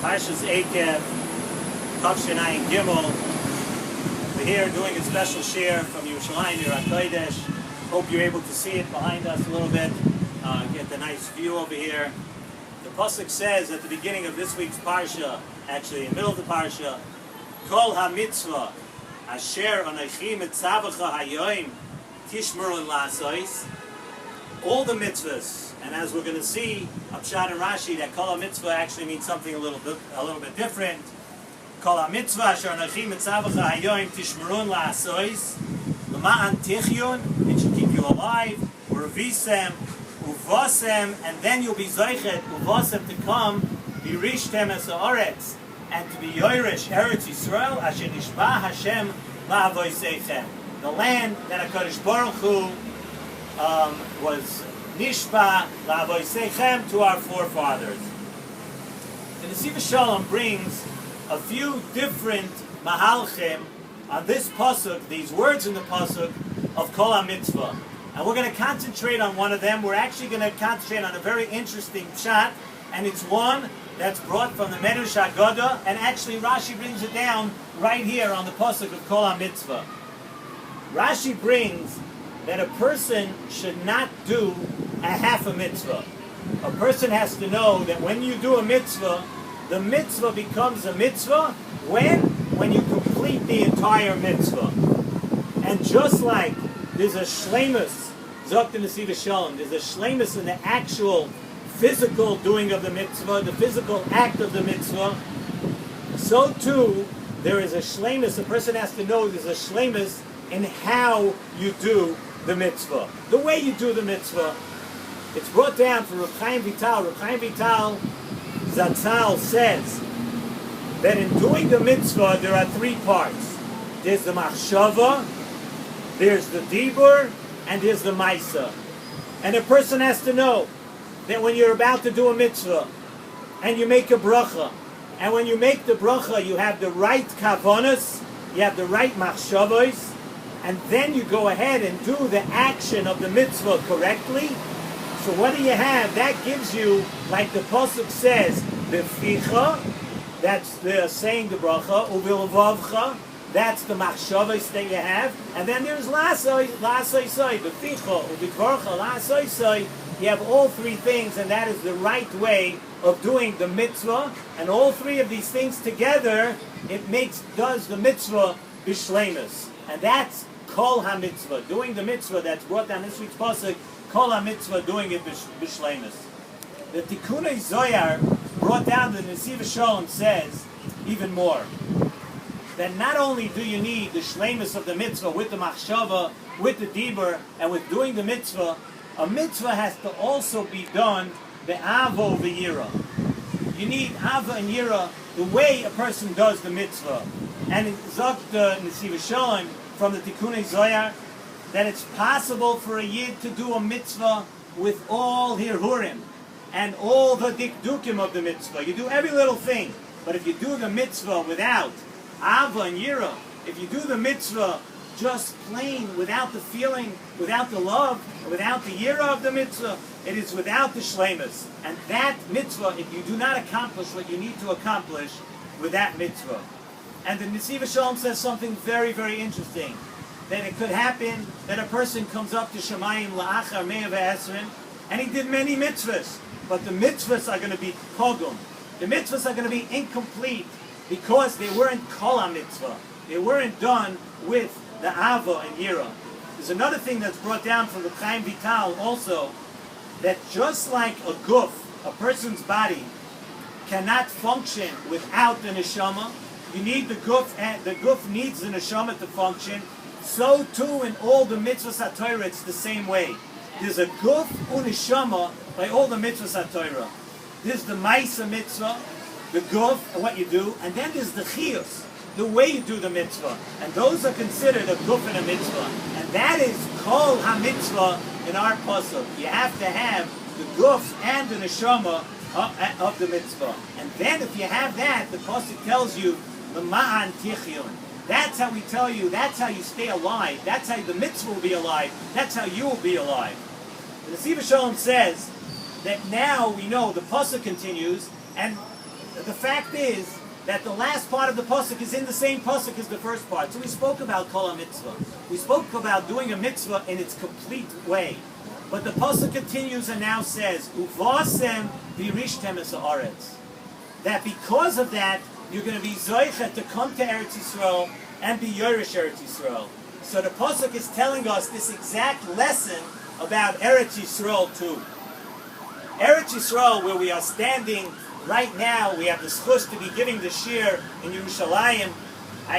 Parshas Ekev, Tavshinai Gimel. We're here doing a special share from Yerushalayim, Hope you're able to see it behind us a little bit. Get the nice view over here. The pasuk says at the beginning of this week's parsha, actually in the middle of the parsha, Kol ha-mitzvah asher anochi mitzavacha hayoim tishmerun la'asos. All the mitzvahs, and as we're going to see, Pshat and Rashi, that Kol ha-mitzvah actually means something a little bit different. Kol ha-mitzvah asher anochi mitzavacha hayoim tishmerun la'asos l'ma'an tichyun, it should keep you alive, u'revisem, uvasem, and then you'll be zeichet, uvasem, to come, birishtem es haaretz, and to be Yoirish, Eretz Yisrael, asher nishba Hashem la'avoseichem. The land that HaKadosh Baruch Hu was nishba la'avoseichem to our forefathers. The Nesivos Shalom brings a few different mahalchim on this pasuk, these words in the pasuk of Kol HaMitzvah. And we're going to concentrate on one of them. We're actually going to concentrate on a very interesting pshat, and it's one that's brought from the Medrash Haggadah, and actually Rashi brings it down right here on the pasuk of Kol HaMitzvah. Rashi brings that a person should not do a half a mitzvah. A person has to know that when you do a mitzvah, the mitzvah becomes a mitzvah when you complete the entire mitzvah. And just like there's a shleimus, Zok the Nesivos Shalom, there's a shleimus in the actual physical doing of the mitzvah, the physical act of the mitzvah, so too there is a shleimus. A person has to know there's a shleimus in how you do the mitzvah. The way you do the mitzvah, it's brought down from Reb Chaim Vital. Reb Chaim Vital Zatzal says that in doing the mitzvah there are three parts. There's the machshava, there's the dibur, and there's the maisa. And a person has to know that when you're about to do a mitzvah and you make a bracha, and when you make the bracha you have the right kavanas, you have the right machshavos, and then you go ahead and do the action of the mitzvah correctly. So what do you have? That gives you, like the pasuk says, beficha, that's the saying the bracha, uvilvavcha, that's the machshavos that you have, and then there's la'asoi, beficha, uvidvarcha, la'asoi. You have all three things, and that is the right way of doing the mitzvah. And all three of these things together, does the mitzvah bishleimus. And that's Kol HaMitzvah, doing the mitzvah that's brought down this week's pasuk, Kol HaMitzvah, doing it bishleimus. The Tikkunei Zohar brought down the Nesivos Shalom says even more, that not only do you need the shleimus of the mitzvah with the machshava, with the dibur, and with doing the mitzvah, a mitzvah has to also be done be'avo v'yira. You need ava and yira, the way a person does the mitzvah. And it zok the Nesivos Shalom from the Tikkunei Zohar that it's possible for a yid to do a mitzvah with all hirhurim and all the dikdukim of the mitzvah. You do every little thing, but if you do the mitzvah without ava and yira, if you do the mitzvah just plain, without the feeling, without the love, without the yira of the mitzvah, it is without the shleimus. And that mitzvah, if you do not accomplish what you need to accomplish with that mitzvah. And the Nesivos Shalom says something very, very interesting. That it could happen that a person comes up to Shemayim la'achar mea ve'esrin, and he did many mitzvahs, but the mitzvahs are going to be pogum. The mitzvahs are going to be incomplete because they weren't kol ha-mitzvah. They weren't done with the ava and yira. There's another thing that's brought down from the Chaim Vital also, that just like a guf, a person's body, cannot function without the neshama, you need the guf, and the guf needs the neshama to function, so too in all the mitzvahs HaTorah it's the same way. There's a guf uneshama by all the mitzvahs HaTorah. There's the maisa mitzvah, the guf, and what you do, and then there's the chiyus, the way you do the mitzvah, and those are considered a guf and a mitzvah, and that is Kol HaMitzvah in our pasuk. You have to have the guf and the neshama of the mitzvah, and then if you have that, the pasuk tells you the ma'an tichyun. That's how we tell you. That's how you stay alive. That's how the mitzvah will be alive. That's how you will be alive. The Nesivos Shalom says that now we know the pasuk continues, and But the fact is that the last part of the pasuk is in the same pasuk as the first part. So we spoke about kol mitzvah. We spoke about doing a mitzvah in its complete way. But the pasuk continues and now says, "Uvasem v'rishtem es haaretz." That because of that, you're going to be zoichet to come to Eretz Yisrael and be Yerush Eretz Yisrael. So the pasuk is telling us this exact lesson about Eretz Yisrael too. Eretz Yisrael, where we are standing right now, we have the zchus to be giving the shiur in Yerushalayim.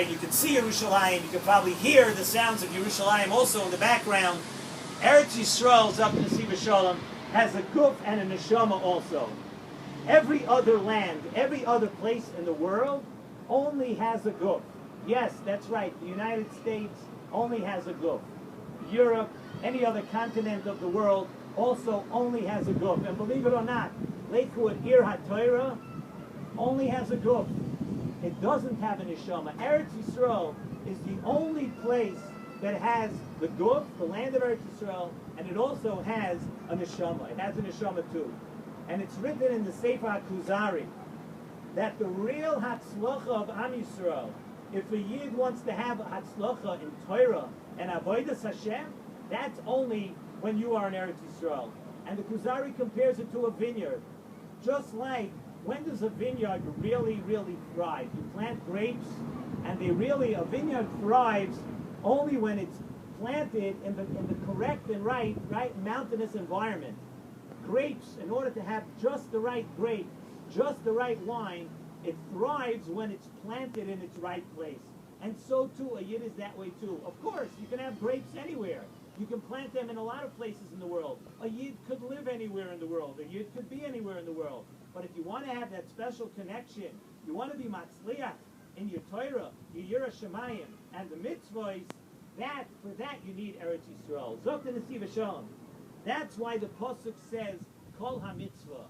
You can see Yerushalayim. You can probably hear the sounds of Yerushalayim also in the background. Eretz Yisrael, up in Nesivos Shalom, has a guf and a neshama also. Every other land, every other place in the world only has a guf. Yes, that's right. The United States only has a guf. Europe, any other continent of the world also only has a guf. And believe it or not, Lakewood, Ir HaTorah, only has a guf. It doesn't have a neshama. Eretz Yisrael is the only place that has the guf, the land of Eretz Yisrael, and it also has a neshama. It has a neshama too. And it's written in the Sefer HaKuzari that the real hatzlacha of Am Yisrael, if a Yid wants to have a hatzlacha in Torah and avodas Hashem, that's only when you are in Eretz Yisrael. And the Kuzari compares it to a vineyard. Just like, when does a vineyard really, really thrive? You plant grapes, and a vineyard thrives only when it's planted in the correct and right mountainous environment. Grapes, in order to have just the right grape, just the right wine, it thrives when it's planted in its right place. And so too, a Yid is that way too. Of course, you can have grapes anywhere. You can plant them in a lot of places in the world. A Yid could live anywhere in the world. A Yid could be anywhere in the world. But if you want to have that special connection, you want to be matzliach in your Torah, your Yerushalayim, and the mitzvahs, for that you need Eretz Yisrael. Zok to Nesivos Shalom. That's why the pasuk says, Kol ha-mitzvah.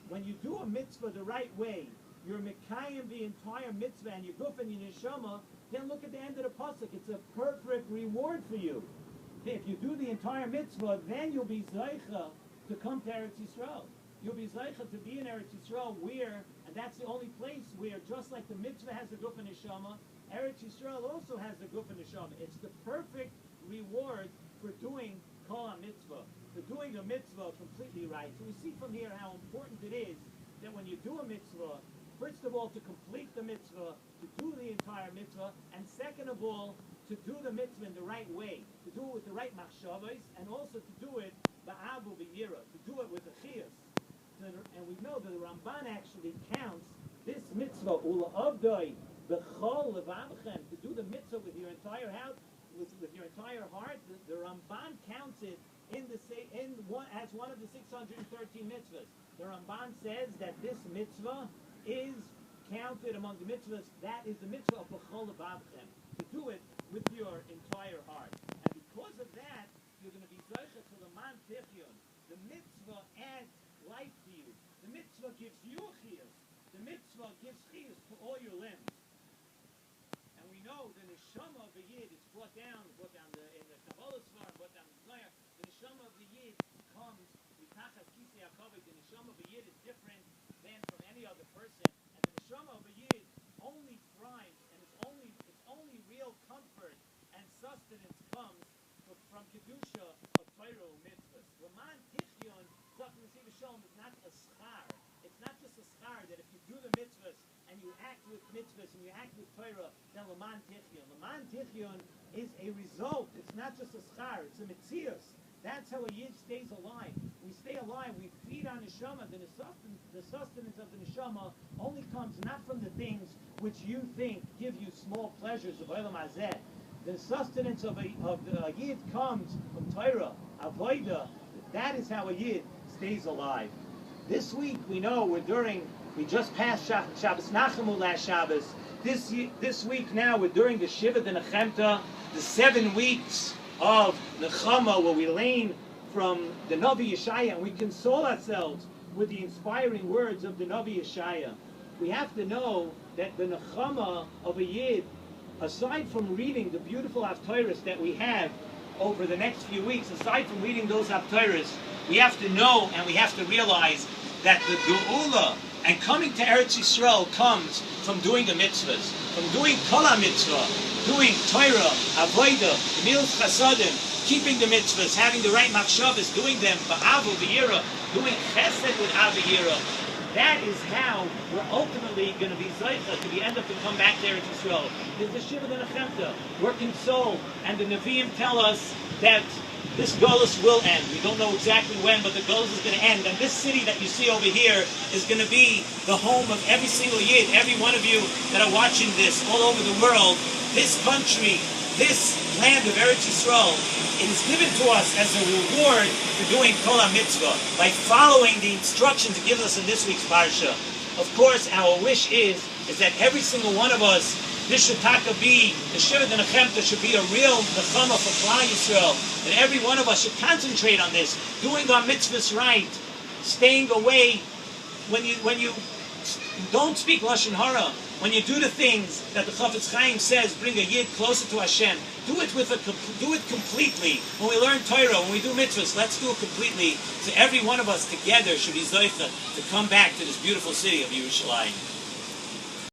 When you do a mitzvah the right way, you're mekayim the entire mitzvah and your guf and your neshama, then look at the end of the pasuk. It's a perfect reward for you. If you do the entire mitzvah, then you'll be zeicha to come to Eretz Yisrael. You'll be zeicha to be in Eretz Yisrael and that's the only place where, just like the mitzvah has the guf and neshama, Eretz Yisrael also has the guf and neshama. It's the perfect reward for doing kol ha-mitzvah, for doing a mitzvah completely right. So we see from here how important it is that when you do a mitzvah, first of all, to complete the mitzvah, to do the entire mitzvah, and second of all, to do the mitzvah in the right way, to do it with the right machshavos, and also to do it ba'avu b'yira, to do it with the chiyas. And we know that the Ramban actually counts this mitzvah, ula avdoi b'chol levavchem, to do the mitzvah with your entire house, with your entire heart. The Ramban counts it as one of the 613 mitzvahs. The Ramban says that this mitzvah is counted among the mitzvahs. That is the mitzvah of b'chol levavchem, to do it with your entire heart. And because of that, you're going to be zocheh to the man tichyun. The mitzvah adds life to you. The mitzvah gives you a chiyus. The mitzvah gives chiyus to all your limbs. And we know the neshama of the Yid is brought down in the Kabbalah Svar, brought down in the Zohar. The neshama of the Yid comes mitachas kisei hakavod. The neshama of the Yid is different than from any other person. And the neshama of the Yid only thrives, and its only real comfort and sustenance comes from kedusha of Torah mitzvahs. Laman tichyun, Zok Nesivos Shalom, is not a schar. It's not just a schar that if you do the mitzvahs and you act with mitzvahs and you act with Torah, then Laman tichyun. Laman tichyun is a result. It's not just a schar. It's a mitzias. That's how a Yid stays alive. We stay alive. We feed on neshama. The sustenance of the neshama only comes not from the things which you think give you small pleasures of olam hazeh. The sustenance of the Yid comes from Torah, avodah. That is how a Yid stays alive. This week, we know we just passed Shabbos Nachamu last Shabbos. This week now, we're during the Shiva de Nechemta, the 7 weeks of Nechama, where we learn from the Navi Yeshaya, and we console ourselves with the inspiring words of the Navi Yeshaya. We have to know that the Nechama of a Yid, aside from reading the beautiful Haftarahs that we have over the next few weeks, aside from reading those Haftarahs, we have to know and we have to realize that the Geula And coming to Eretz Yisrael comes from doing the mitzvahs, from doing kol mitzvah, doing Torah, avodah, milos chasadim, keeping the mitzvahs, having the right machshavas, doing them, ba'avu v'yira, doing chesed with aviyira. That is how we're ultimately going to be zaycha to the end of to come back to Eretz Yisrael. There's the Shiva Nechemta, working soul, and the Nevi'im tell us that this Golus will end. We don't know exactly when, but the Golus is going to end. And this city that you see over here is going to be the home of every single Yid, every one of you that are watching this all over the world. This country, this land of Eretz Yisrael, it is given to us as a reward for doing Kol HaMitzvah, by following the instructions it gives us in this week's Parsha. Of course, our wish is that every single one of us, this should be, the Shiva Nechemta should be a real Nechama for Klal Yisrael, and every one of us should concentrate on this, doing our mitzvahs right, staying away when you don't speak Lashon Hara, when you do the things that the Chafetz Chaim says bring a Yid closer to Hashem, do it completely. When we learn Torah, when we do mitzvahs, let's do it completely. So every one of us together should be zoicha to come back to this beautiful city of Yerushalayim.